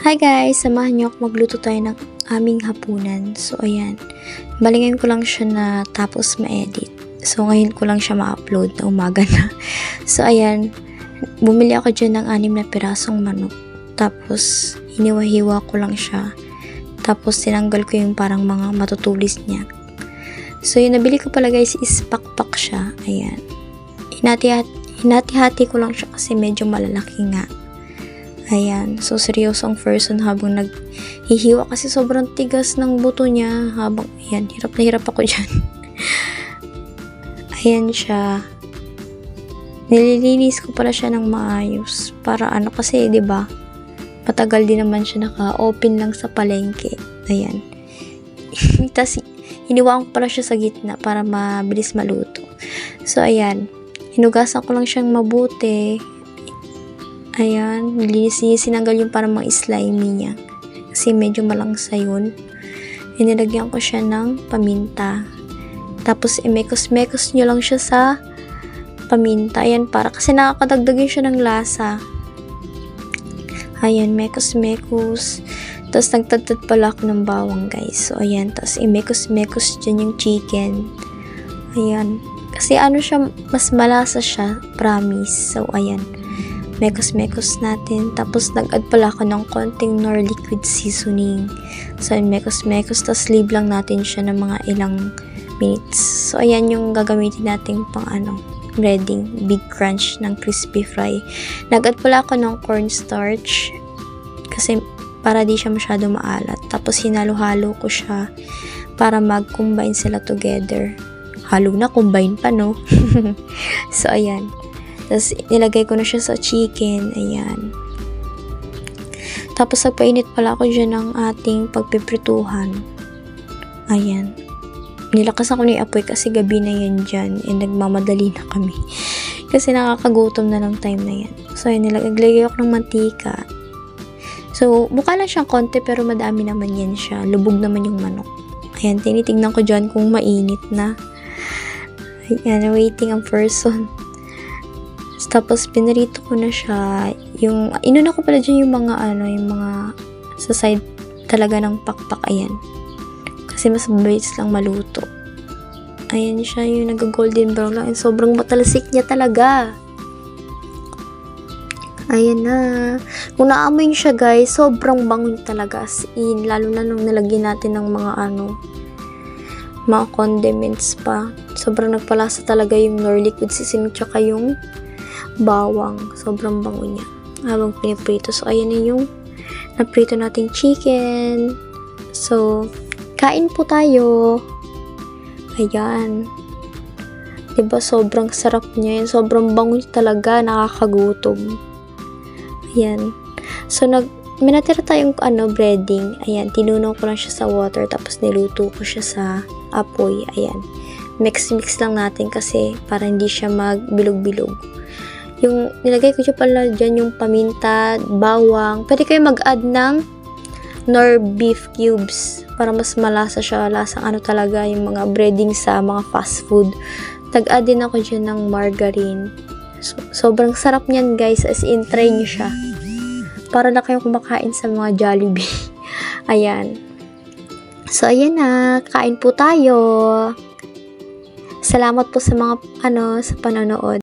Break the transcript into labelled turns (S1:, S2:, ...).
S1: Hi guys! Samahan niyo ako magluto tayo ng aming hapunan. So, ayan. Bali ngayon ko lang siya na tapos ma-edit. So, ngayon ko lang siya ma-upload na umaga na. So, ayan. Bumili ako dyan ng 6 na pirasong manok. Tapos, hiniwa-hiwa ko lang siya. Tapos, tinanggal ko yung parang mga matutulis niya. So, yung nabili ko pala guys is pakpak siya. Ayan. Hinati-hati ko lang siya kasi medyo malalaki nga. Ayan. So, seryosong person habang naghihiwa kasi sobrang tigas ng buto niya. Habang, ayan, hirap na hirap ako dyan. Ayan siya. Nililinis ko pala siya ng maayos. Para ano kasi, 'di ba? Matagal din naman siya naka-open lang sa palengke. Ayan. Tapos, hiniwaan ko pala siya sa gitna para mabilis maluto. So, ayan. Hinugasan ko lang siyang mabuti. Ayan, sinanggal yung parang mga slimy niya. Kasi medyo malangsa yun. Inilagyan ko siya ng paminta. Tapos, imekos-mekos nyo lang siya sa paminta. Ayan, para kasi nakakadagdag yun siya ng lasa. Ayan, mekos-mekos. Tapos, nagtadtad pala ako ng bawang, guys. So, ayan. Tapos, imekos-mekos dyan yung chicken. Ayan. Kasi ano siya, mas malasa siya. Promise. So, ayan. Mekos-mekos natin. Tapos, nag-add pala ako ng konting Knorr liquid seasoning. So, mekos-mekos. Tapos, leave lang natin siya ng mga ilang minutes. So, ayan yung gagamitin natin pang breading. Big crunch ng crispy fry. Nag-add pala ako ng cornstarch. Kasi, para di siya masyado maalat. Tapos, hinalo-halo ko siya para mag-combine sila together. Halo na, combine pa, no? So, ayan. Tapos, nilagay ko na siya sa chicken. Ayan. Tapos, nagpainit pala ako dyan ng ating pagpiprituhan. Ayan. Nilakasan ko na yung apoy kasi gabi na yan dyan. And nagmamadali na kami. Kasi nakakagutom na ng time na yan. So, ayan. Nilagay ako ng mantika. So, mukha lang siyang konti pero madami naman yan siya. Lubog naman yung manok. Ayan. Tinitignan ko dyan kung mainit na. Ayan. Waiting ang person. Tapos, pinarito ko na siya. Inuna ko pala dyan yung mga sa side talaga ng pakpak. Ayan. Kasi mas mabilis lang maluto. Ayan siya, yung nag-golden brown lang. And sobrang matalasik niya talaga. Ayan na. Kung naamoy siya, guys, sobrang bango niya talaga. As in, lalo na nung nalagyan natin ng mga condiments pa. Sobrang nagpalasa talaga yung Knorr liquid seasoning tsaka yung bawang. Sobrang bango niya. Habang piniprito. So, ayan na yung naprito nating chicken. So, kain po tayo. Ayan. Diba, sobrang sarap niya. Sobrang bango niya talaga. Nakakagutom. Ayan. So, may natira tayong breading. Ayan. Tinunaw ko lang siya sa water. Tapos, niluto ko siya sa apoy. Ayan. Mix lang natin kasi para hindi siya magbilog-bilog. Yung nilagay ko siya pala dyan yung paminta, bawang. Pwede kayo mag-add ng Knorr beef cubes para mas malasa siya. Lasang talaga yung mga breading sa mga fast food. Tag-add din ako dyan ng margarine. So, sobrang sarap niyan guys. As in, try nyo siya. Para na kayong kumakain sa mga Jollibee. Ayan. So, ayan na. Kain po tayo. Salamat po sa mga sa panonood.